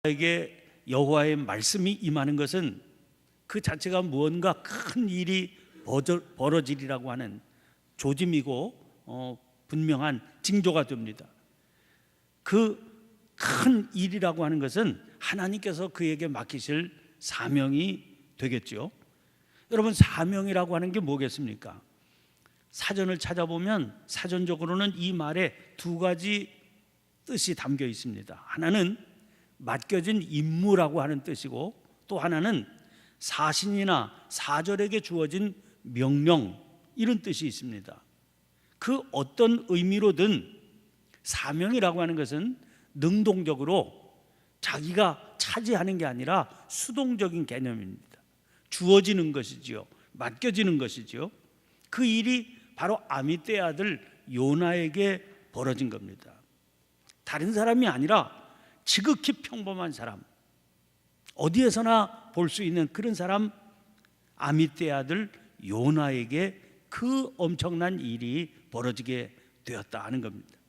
에게 여호와의 말씀이 임하는 것은 그 자체가 무언가 큰 일이 벌어지리라고 하는 조짐이고 분명한 징조가 됩니다. 그 큰 일이라고 하는 것은 하나님께서 그에게 맡기실 사명이 되겠죠. 여러분, 사명이라고 하는 게 뭐겠습니까? 사전을 찾아보면 사전적으로는 이 말에 두 가지 뜻이 담겨 있습니다. 하나는 맡겨진 임무라고 하는 뜻이고, 또 하나는 사신이나 사절에게 주어진 명령, 이런 뜻이 있습니다. 그 어떤 의미로든 사명이라고 하는 것은 능동적으로 자기가 차지하는 게 아니라 수동적인 개념입니다. 주어지는 것이지요, 맡겨지는 것이지요. 그 일이 바로 아미떼의 아들 요나에게 벌어진 겁니다. 다른 사람이 아니라 지극히 평범한 사람, 어디에서나 볼 수 있는 그런 사람, 아미떼의 아들 요나에게 그 엄청난 일이 벌어지게 되었다 하는 겁니다.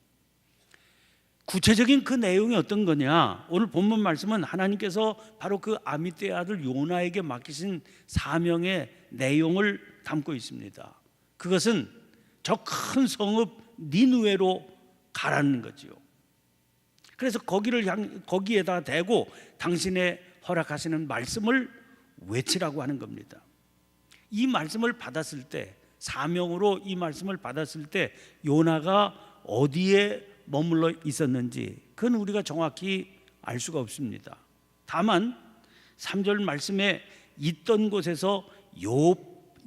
구체적인 그 내용이 어떤 거냐? 오늘 본문 말씀은 하나님께서 바로 그 아미떼의 아들 요나에게 맡기신 사명의 내용을 담고 있습니다. 그것은 저 큰 성읍 니느웨로 가라는 거지요. 그래서 거기에다 대고 당신의 허락하시는 말씀을 외치라고 하는 겁니다. 이 말씀을 받았을 때, 사명으로 이 말씀을 받았을 때 요나가 어디에 머물러 있었는지 그건 우리가 정확히 알 수가 없습니다. 다만 3절 말씀에 있던 곳에서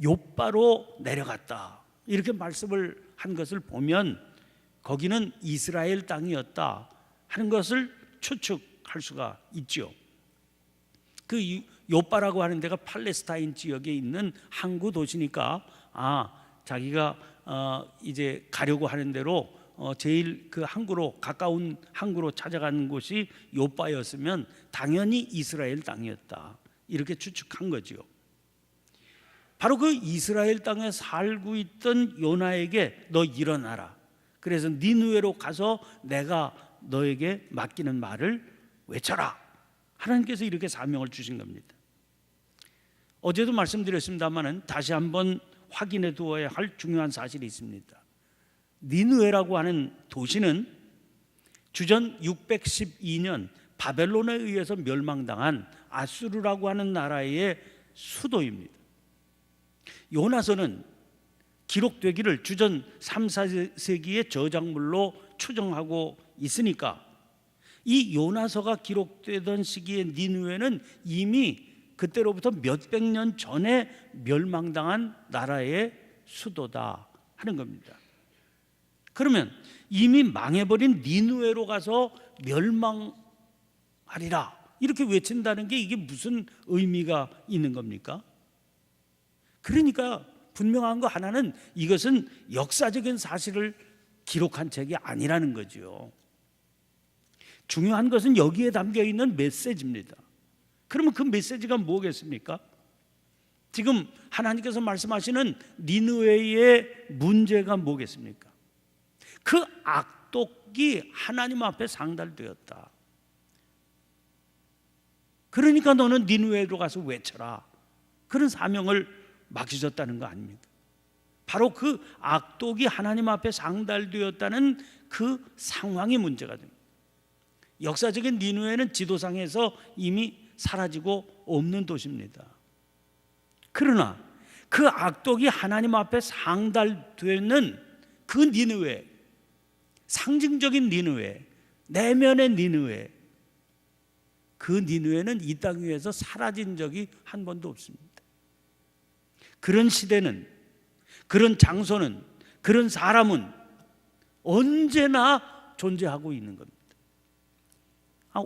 욥바로 내려갔다, 이렇게 말씀을 한 것을 보면 거기는 이스라엘 땅이었다 하는 것을 추측할 수가 있죠. 그 욥바라고 하는 데가 팔레스타인 지역에 있는 항구 도시니까 자기가 이제 가려고 하는 대로 제일 그 항구로 가까운 항구로 찾아가는 곳이 욥바였으면 당연히 이스라엘 땅이었다, 이렇게 추측한 거지요. 바로 그 이스라엘 땅에 살고 있던 요나에게 너 일어나라, 그래서 니느웨로 가서 내가 너에게 맡기는 말을 외쳐라, 하나님께서 이렇게 사명을 주신 겁니다. 어제도 말씀드렸습니다마는 다시 한번 확인해 두어야 할 중요한 사실이 있습니다. 니느웨라고 하는 도시는 주전 612년 바벨론에 의해서 멸망당한 아수르라고 하는 나라의 수도입니다. 요나서는 기록되기를 주전 3, 4세기의 저작물로 추정하고 있으니까 이 요나서가 기록되던 시기에 니느웨는 이미 그때로부터 몇백 년 전에 멸망당한 나라의 수도다 하는 겁니다. 그러면 이미 망해버린 니느웨로 가서 멸망하리라, 이렇게 외친다는 게 이게 무슨 의미가 있는 겁니까? 그러니까 분명한 거 하나는 이것은 역사적인 사실을 기록한 책이 아니라는 거죠. 중요한 것은 여기에 담겨 있는 메시지입니다. 그러면 그 메시지가 뭐겠습니까? 지금 하나님께서 말씀하시는 니느웨의 문제가 뭐겠습니까? 그 악독이 하나님 앞에 상달되었다. 그러니까 너는 니느웨로 가서 외쳐라, 그런 사명을 맡기셨다는 거 아닙니까? 바로 그 악독이 하나님 앞에 상달되었다는 그 상황이 문제가 됩니다. 역사적인 니느웨는 지도상에서 이미 사라지고 없는 도시입니다. 그러나 그 악독이 하나님 앞에 상달되는 그 니느웨, 상징적인 니느웨, 내면의 니느웨, 그 니느웨는 이 땅 위에서 사라진 적이 한 번도 없습니다. 그런 시대는, 그런 장소는, 그런 사람은 언제나 존재하고 있는 겁니다.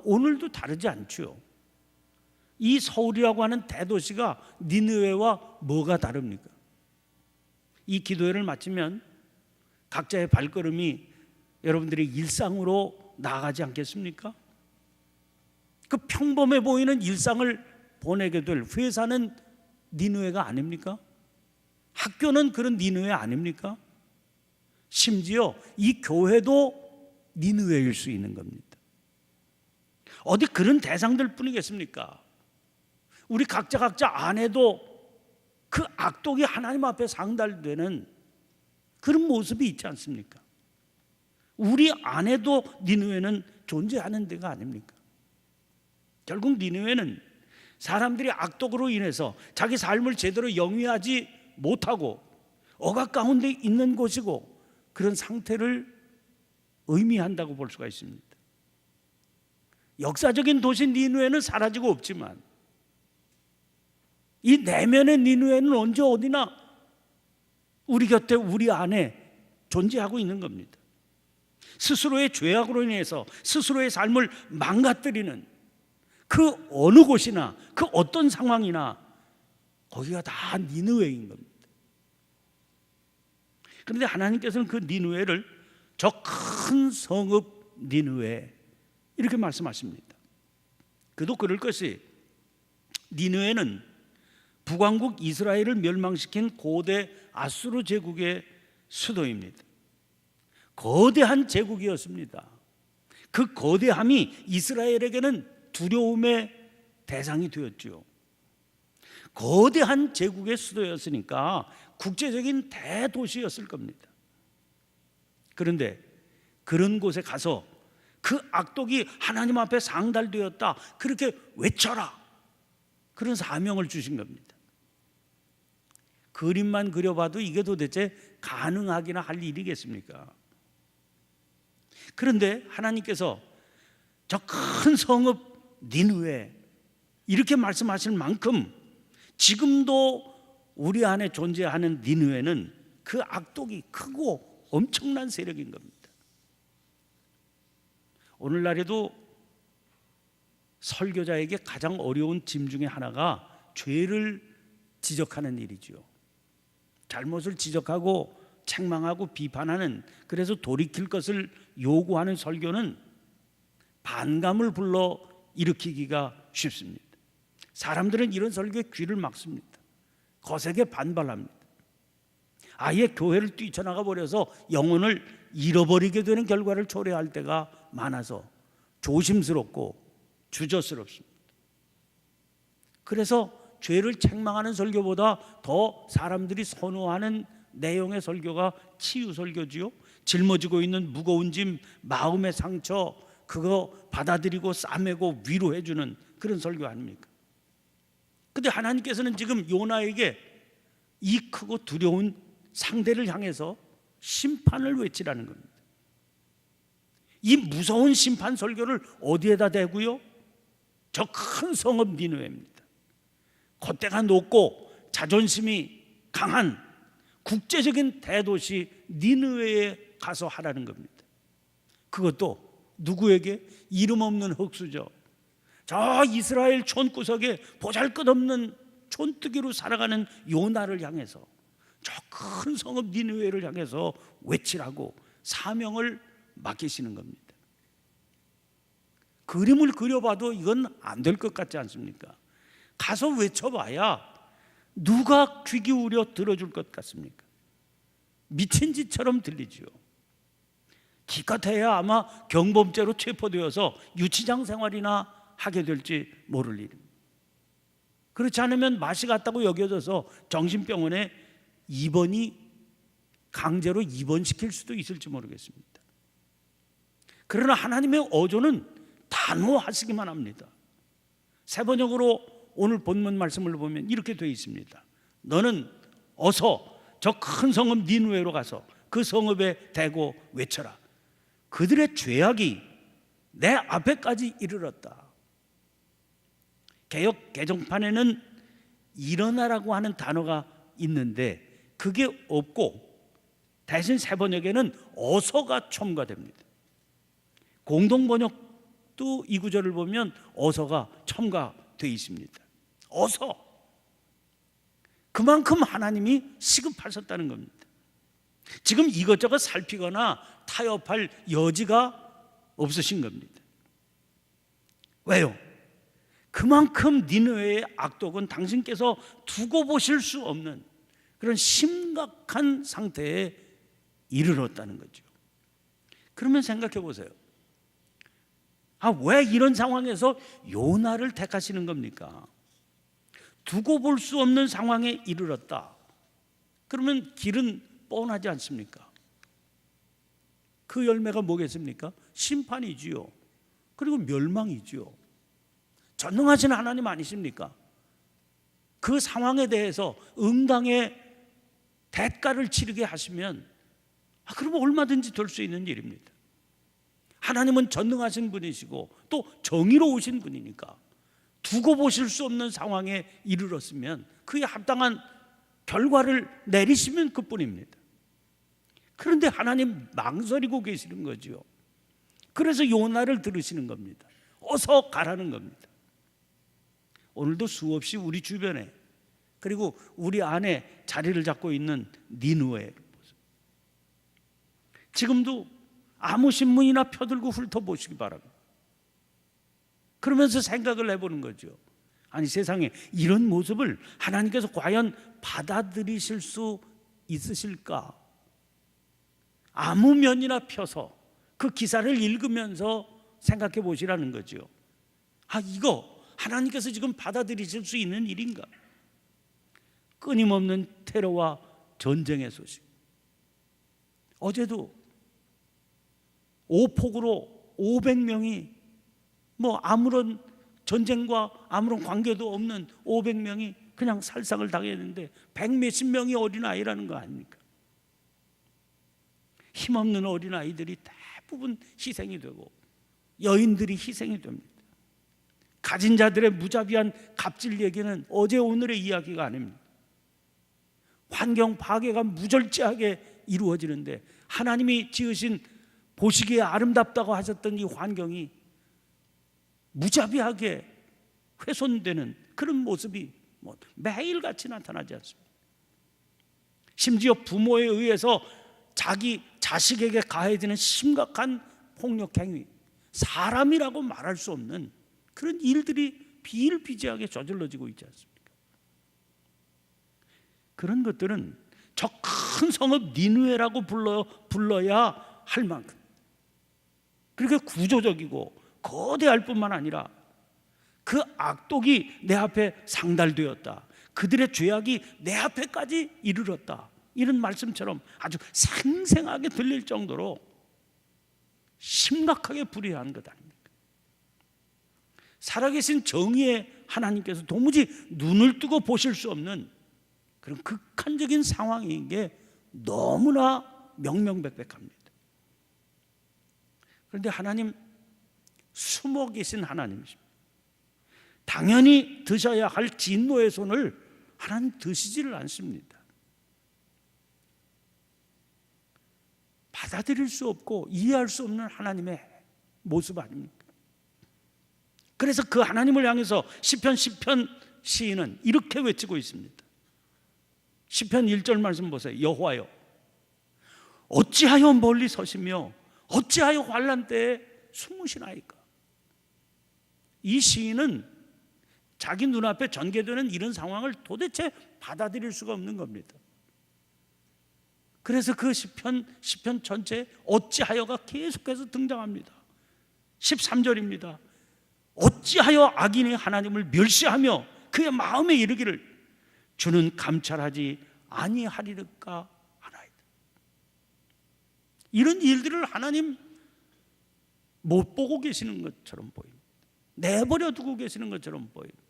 오늘도 다르지 않죠. 이 서울이라고 하는 대도시가 니느웨와 뭐가 다릅니까? 이 기도회를 마치면 각자의 발걸음이 여러분들의 일상으로 나아가지 않겠습니까? 그 평범해 보이는 일상을 보내게 될 회사는 니느웨가 아닙니까? 학교는 그런 니느웨 아닙니까? 심지어 이 교회도 니느웨일 수 있는 겁니다. 어디 그런 대상들 뿐이겠습니까? 우리 각자 안에도 그 악독이 하나님 앞에 상달되는 그런 모습이 있지 않습니까? 우리 안에도 니느웨는 존재하는 데가 아닙니까? 결국 니느웨는 사람들이 악독으로 인해서 자기 삶을 제대로 영위하지 못하고 억압 가운데 있는 곳이고, 그런 상태를 의미한다고 볼 수가 있습니다. 역사적인 도시 니느웨는 사라지고 없지만 이 내면의 니느웨는 언제 어디나 우리 곁에, 우리 안에 존재하고 있는 겁니다. 스스로의 죄악으로 인해서 스스로의 삶을 망가뜨리는 그 어느 곳이나 그 어떤 상황이나 거기가 다 니느웨인 겁니다. 그런데 하나님께서는 그 니느웨를 저 큰 성읍 니느웨 이렇게 말씀하십니다. 그도 그럴 것이, 니느웨는 북왕국 이스라엘을 멸망시킨 고대 아수르 제국의 수도입니다. 거대한 제국이었습니다. 그 거대함이 이스라엘에게는 두려움의 대상이 되었죠. 거대한 제국의 수도였으니까 국제적인 대도시였을 겁니다. 그런데 그런 곳에 가서 그 악독이 하나님 앞에 상달되었다, 그렇게 외쳐라, 그런 사명을 주신 겁니다. 그림만 그려봐도 이게 도대체 가능하기나 할 일이겠습니까? 그런데 하나님께서 저 큰 성읍 니느웨 이렇게 말씀하실 만큼 지금도 우리 안에 존재하는 니느웨는 그 악독이 크고 엄청난 세력인 겁니다. 오늘날에도 설교자에게 가장 어려운 짐 중에 하나가 죄를 지적하는 일이죠. 잘못을 지적하고 책망하고 비판하는, 그래서 돌이킬 것을 요구하는 설교는 반감을 불러 일으키기가 쉽습니다. 사람들은 이런 설교에 귀를 막습니다. 거세게 반발합니다. 아예 교회를 뛰쳐나가 버려서 영혼을 잃어버리게 되는 결과를 초래할 때가 많아서 조심스럽고 주저스럽습니다. 그래서 죄를 책망하는 설교보다 더 사람들이 선호하는 내용의 설교가 치유 설교지요. 짊어지고 있는 무거운 짐, 마음의 상처, 그거 받아들이고 싸매고 위로해주는 그런 설교 아닙니까? 근데 하나님께서는 지금 요나에게 이 크고 두려운 상대를 향해서 심판을 외치라는 겁니다. 이 무서운 심판 설교를 어디에다 대고요? 저 큰 성읍 니느웨입니다. 콧대가 높고 자존심이 강한 국제적인 대도시 니느웨에 가서 하라는 겁니다. 그것도 누구에게? 이름 없는 흙수저, 저 이스라엘 촌구석에 보잘것없는 촌뜨기로 살아가는 요나를 향해서, 저 큰 성읍 니느웨를 향해서 외치라고 사명을 맡기시는 겁니다. 그림을 그려봐도 이건 안 될 것 같지 않습니까? 가서 외쳐봐야 누가 귀 기울여 들어줄 것 같습니까? 미친 짓처럼 들리지요. 기껏해야 아마 경범죄로 체포되어서 유치장 생활이나 하게 될지 모를 일입니다. 그렇지 않으면 맛이 갔다고 여겨져서 정신병원에 강제로 입원시킬 수도 있을지 모르겠습니다. 그러나 하나님의 어조는 단호하시기만 합니다. 세번역으로 오늘 본문 말씀을 보면 이렇게 되어 있습니다. 너는 어서 저 큰 성읍 니느웨로 가서 그 성읍에 대고 외쳐라. 그들의 죄악이 내 앞에까지 이르렀다. 개역 개정판에는 일어나라고 하는 단어가 있는데 그게 없고 대신 세번역에는 어서가 첨가됩니다. 공동번역도 이 구절을 보면 어서가 첨가되어 있습니다. 어서. 그만큼 하나님이 시급하셨다는 겁니다. 지금 이것저것 살피거나 타협할 여지가 없으신 겁니다. 왜요? 그만큼 니느웨의 악독은 당신께서 두고 보실 수 없는 그런 심각한 상태에 이르렀다는 거죠. 그러면 생각해 보세요. 왜 이런 상황에서 요나를 택하시는 겁니까? 두고 볼 수 없는 상황에 이르렀다. 그러면 길은 뻔하지 않습니까? 그 열매가 뭐겠습니까? 심판이지요. 그리고 멸망이지요. 전능하신 하나님 아니십니까? 그 상황에 대해서 응당의 대가를 치르게 하시면 그러면 얼마든지 될 수 있는 일입니다. 하나님은 전능하신 분이시고 또 정의로우신 분이니까 두고 보실 수 없는 상황에 이르렀으면 그에 합당한 결과를 내리시면 그뿐입니다. 그런데 하나님 망설이고 계시는 거죠. 그래서 요나를 들으시는 겁니다. 어서 가라는 겁니다. 오늘도 수없이 우리 주변에 그리고 우리 안에 자리를 잡고 있는 니느웨를 보세요. 지금도 아무 신문이나 펴들고 훑어보시기 바랍니다. 그러면서 생각을 해보는 거죠. 아니, 세상에 이런 모습을 하나님께서 과연 받아들이실 수 있으실까? 아무 면이나 펴서 그 기사를 읽으면서 생각해 보시라는 거죠. 이거 하나님께서 지금 받아들이실 수 있는 일인가? 끊임없는 테러와 전쟁의 소식. 어제도 오폭으로 500명이 아무런 전쟁과 아무런 관계도 없는 500명이 그냥 살상을 당했는데 100몇십 명이 어린아이라는 거 아닙니까? 힘없는 어린아이들이 대부분 희생이 되고 여인들이 희생이 됩니다. 가진 자들의 무자비한 갑질 얘기는 어제 오늘의 이야기가 아닙니다. 환경 파괴가 무절제하게 이루어지는데 하나님이 지으신 보시기에 아름답다고 하셨던 이 환경이 무자비하게 훼손되는 그런 모습이 매일같이 나타나지 않습니다. 심지어 부모에 의해서 자기 자식에게 가해지는 심각한 폭력 행위, 사람이라고 말할 수 없는 그런 일들이 비일비재하게 저질러지고 있지 않습니까? 그런 것들은 저 큰 성읍 니느웨라고 불러야 할 만큼 그렇게 구조적이고 거대할 뿐만 아니라 그 악독이 내 앞에 상달되었다, 그들의 죄악이 내 앞에까지 이르렀다, 이런 말씀처럼 아주 생생하게 들릴 정도로 심각하게 불의한 것 아닙니까? 살아계신 정의의 하나님께서 도무지 눈을 뜨고 보실 수 없는 그런 극한적인 상황인 게 너무나 명명백백합니다. 그런데 하나님 숨어 계신 하나님이십니다. 당연히 드셔야 할 진노의 손을 하나님 드시지를 않습니다. 받아들일 수 없고 이해할 수 없는 하나님의 모습 아닙니까? 그래서 그 하나님을 향해서 시편 시인은 이렇게 외치고 있습니다. 시편 1절 말씀 보세요. 여호와여, 어찌하여 멀리 서시며 어찌하여 환난 때에 숨으시나이까? 이 시인은 자기 눈앞에 전개되는 이런 상황을 도대체 받아들일 수가 없는 겁니다. 그래서 그 시편 전체에 어찌하여가 계속해서 등장합니다. 13절입니다. 어찌하여 악인이 하나님을 멸시하며 그의 마음에 이르기를 주는 감찰하지 아니하리까 하나이다. 이런 일들을 하나님 못 보고 계시는 것처럼 보입니다. 내버려 두고 계시는 것처럼 보입니다.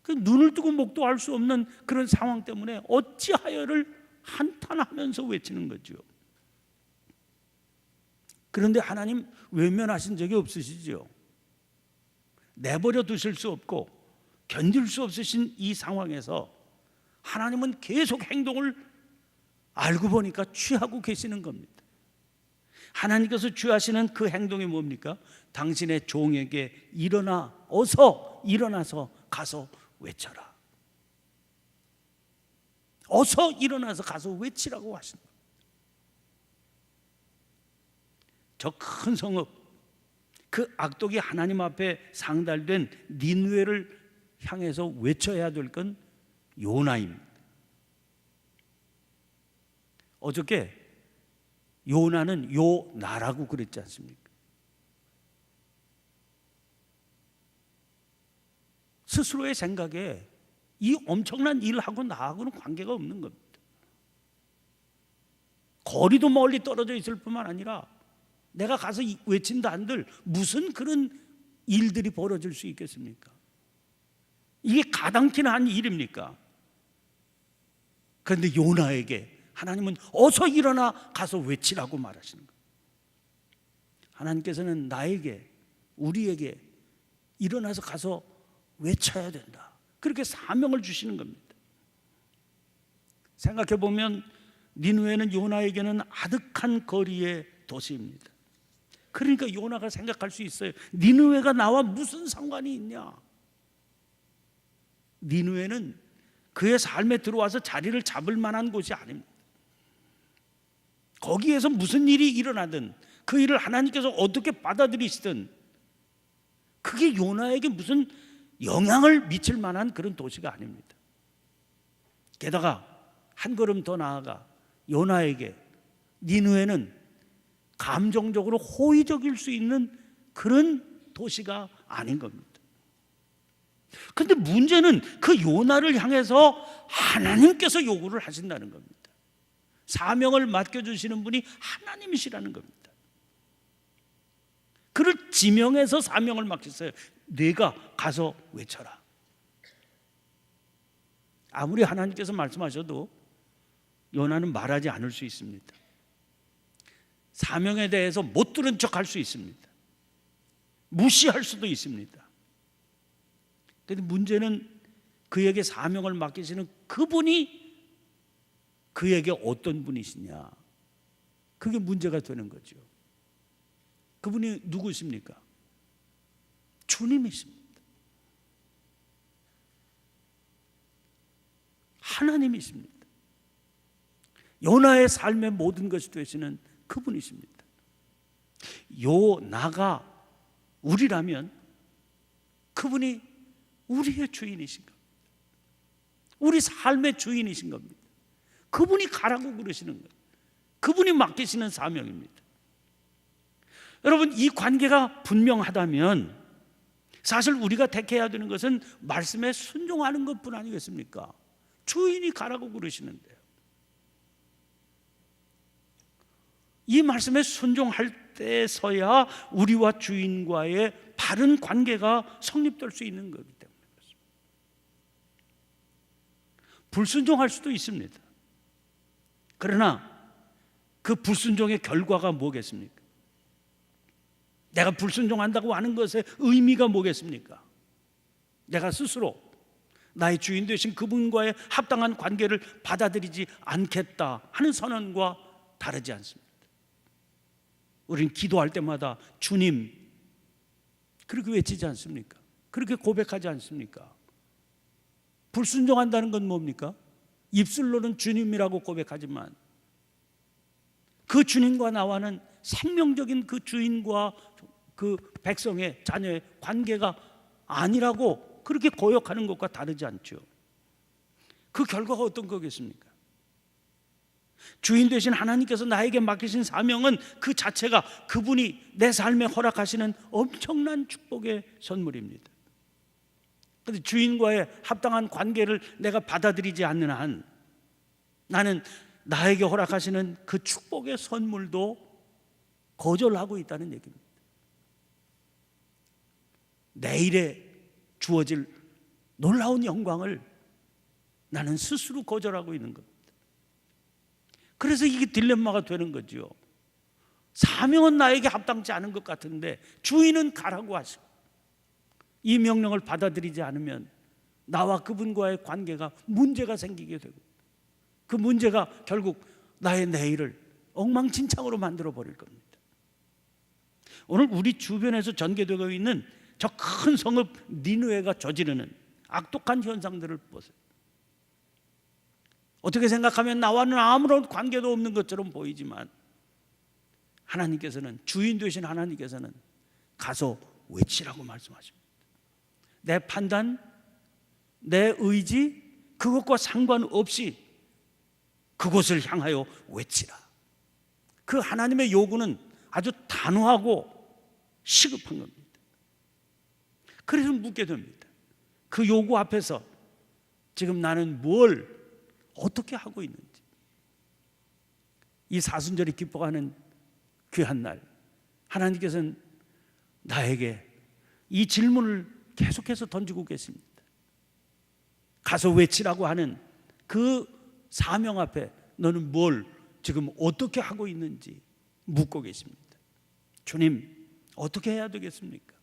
그 눈을 뜨고 목도 알 수 없는 그런 상황 때문에 어찌하여를 한탄하면서 외치는 거죠. 그런데 하나님 외면하신 적이 없으시죠. 내버려 두실 수 없고 견딜 수 없으신 이 상황에서 하나님은 계속 행동을 알고 보니까 취하고 계시는 겁니다. 하나님께서 취하시는 그 행동이 뭡니까? 당신의 종에게 어서 일어나서 가서 외쳐라. 어서 일어나서 가서 외치라고 하신 겁니다. 저 큰 성읍, 그 악독이 하나님 앞에 상달된 니느웨를 향해서 외쳐야 될 건 요나입니다. 어저께 요나는 요나라고 그랬지 않습니까? 스스로의 생각에 이 엄청난 일하고 나하고는 관계가 없는 겁니다. 거리도 멀리 떨어져 있을 뿐만 아니라 내가 가서 외친다 한들 무슨 그런 일들이 벌어질 수 있겠습니까? 이게 가당키나 한 일입니까? 그런데 요나에게 하나님은 어서 일어나 가서 외치라고 말하시는 거예요. 하나님께서는 나에게, 우리에게 일어나서 가서 외쳐야 된다, 그렇게 사명을 주시는 겁니다. 생각해 보면 니느웨는 요나에게는 아득한 거리의 도시입니다. 그러니까 요나가 생각할 수 있어요. 니느웨가 나와 무슨 상관이 있냐? 니느웨는 그의 삶에 들어와서 자리를 잡을 만한 곳이 아닙니다. 거기에서 무슨 일이 일어나든 그 일을 하나님께서 어떻게 받아들이시든 그게 요나에게 무슨 영향을 미칠 만한 그런 도시가 아닙니다. 게다가 한 걸음 더 나아가 요나에게 니느웨는 감정적으로 호의적일 수 있는 그런 도시가 아닌 겁니다. 그런데 문제는 그 요나를 향해서 하나님께서 요구를 하신다는 겁니다. 사명을 맡겨주시는 분이 하나님이시라는 겁니다. 그를 지명해서 사명을 맡겼어요. 네가 가서 외쳐라. 아무리 하나님께서 말씀하셔도 요나는 말하지 않을 수 있습니다. 사명에 대해서 못 들은 척 할 수 있습니다. 무시할 수도 있습니다. 그런데 문제는 그에게 사명을 맡기시는 그분이 그에게 어떤 분이시냐, 그게 문제가 되는 거죠. 그분이 누구십니까? 주님이십니다. 하나님이십니다. 요나의 삶의 모든 것이 되시는 그분이십니다. 요나가 우리라면 그분이 우리의 주인이신 겁니다. 우리 삶의 주인이신 겁니다. 그분이 가라고 그러시는 거예요. 그분이 맡기시는 사명입니다. 여러분, 이 관계가 분명하다면 사실 우리가 택해야 되는 것은 말씀에 순종하는 것뿐 아니겠습니까? 주인이 가라고 그러시는데요. 이 말씀에 순종할 때서야 우리와 주인과의 바른 관계가 성립될 수 있는 거기 때문에 그렇습니다. 불순종할 수도 있습니다. 그러나 그 불순종의 결과가 뭐겠습니까? 내가 불순종한다고 하는 것의 의미가 뭐겠습니까? 내가 스스로 나의 주인 되신 그분과의 합당한 관계를 받아들이지 않겠다 하는 선언과 다르지 않습니다. 우리는 기도할 때마다 주님 그렇게 외치지 않습니까? 그렇게 고백하지 않습니까? 불순종한다는 건 뭡니까? 입술로는 주님이라고 고백하지만 그 주님과 나와는 생명적인 그 주인과 그 백성의 자녀의 관계가 아니라고 그렇게 고역하는 것과 다르지 않죠. 그 결과가 어떤 거겠습니까? 주인 되신 하나님께서 나에게 맡기신 사명은 그 자체가 그분이 내 삶에 허락하시는 엄청난 축복의 선물입니다. 그런데 주인과의 합당한 관계를 내가 받아들이지 않는 한 나는 나에게 허락하시는 그 축복의 선물도 거절하고 있다는 얘기입니다. 내일에 주어질 놀라운 영광을 나는 스스로 거절하고 있는 겁니다. 그래서 이게 딜레마가 되는 거죠. 사명은 나에게 합당치 않은 것 같은데 주인은 가라고 하시고 이 명령을 받아들이지 않으면 나와 그분과의 관계가 문제가 생기게 되고 그 문제가 결국 나의 내일을 엉망진창으로 만들어 버릴 겁니다. 오늘 우리 주변에서 전개되고 있는 저 큰 성읍 니느웨가 저지르는 악독한 현상들을 보세요. 어떻게 생각하면 나와는 아무런 관계도 없는 것처럼 보이지만 하나님께서는, 주인 되신 하나님께서는 가서 외치라고 말씀하십니다. 내 판단, 내 의지 그것과 상관없이 그곳을 향하여 외치라. 그 하나님의 요구는 아주 단호하고 시급한 겁니다. 그래서 묻게 됩니다. 그 요구 앞에서 지금 나는 뭘 어떻게 하고 있는지, 이 사순절이 기뻐하는 귀한 날, 하나님께서는 나에게 이 질문을 계속해서 던지고 계십니다. 가서 외치라고 하는 그 사명 앞에 너는 뭘 지금 어떻게 하고 있는지 묻고 계십니다. 주님, 어떻게 해야 되겠습니까?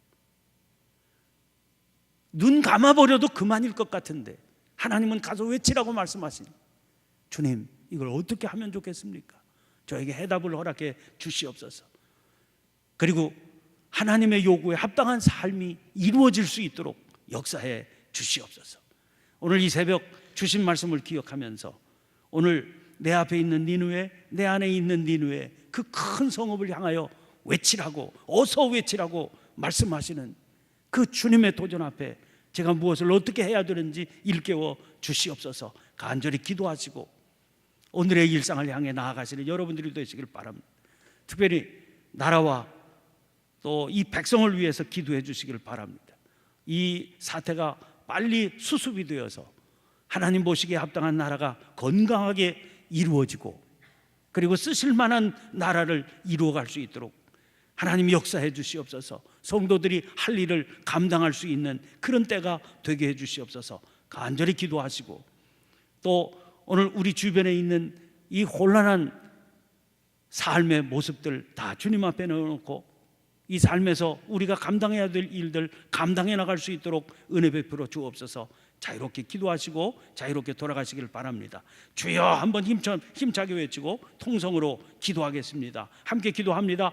눈 감아버려도 그만일 것 같은데 하나님은 가서 외치라고 말씀하시니, 주님, 이걸 어떻게 하면 좋겠습니까? 저에게 해답을 허락해 주시옵소서. 그리고 하나님의 요구에 합당한 삶이 이루어질 수 있도록 역사해 주시옵소서. 오늘 이 새벽 주신 말씀을 기억하면서 오늘 내 앞에 있는 니느웨, 내 안에 있는 니느웨, 그 큰 성읍을 향하여 외치라고, 어서 외치라고 말씀하시는 그 주님의 도전 앞에 제가 무엇을 어떻게 해야 되는지 일깨워 주시옵소서. 간절히 기도하시고 오늘의 일상을 향해 나아가시는 여러분들이 되시길 바랍니다. 특별히 나라와 또 이 백성을 위해서 기도해 주시길 바랍니다. 이 사태가 빨리 수습이 되어서 하나님 보시기에 합당한 나라가 건강하게 이루어지고, 그리고 쓰실 만한 나라를 이루어갈 수 있도록 하나님이 역사해 주시옵소서. 성도들이 할 일을 감당할 수 있는 그런 때가 되게 해 주시옵소서. 간절히 기도하시고, 또 오늘 우리 주변에 있는 이 혼란한 삶의 모습들 다 주님 앞에 넣어놓고 이 삶에서 우리가 감당해야 될 일들 감당해 나갈 수 있도록 은혜 베풀어 주옵소서. 자유롭게 기도하시고 자유롭게 돌아가시길 바랍니다. 주여 한번 힘차게 외치고 통성으로 기도하겠습니다. 함께 기도합니다.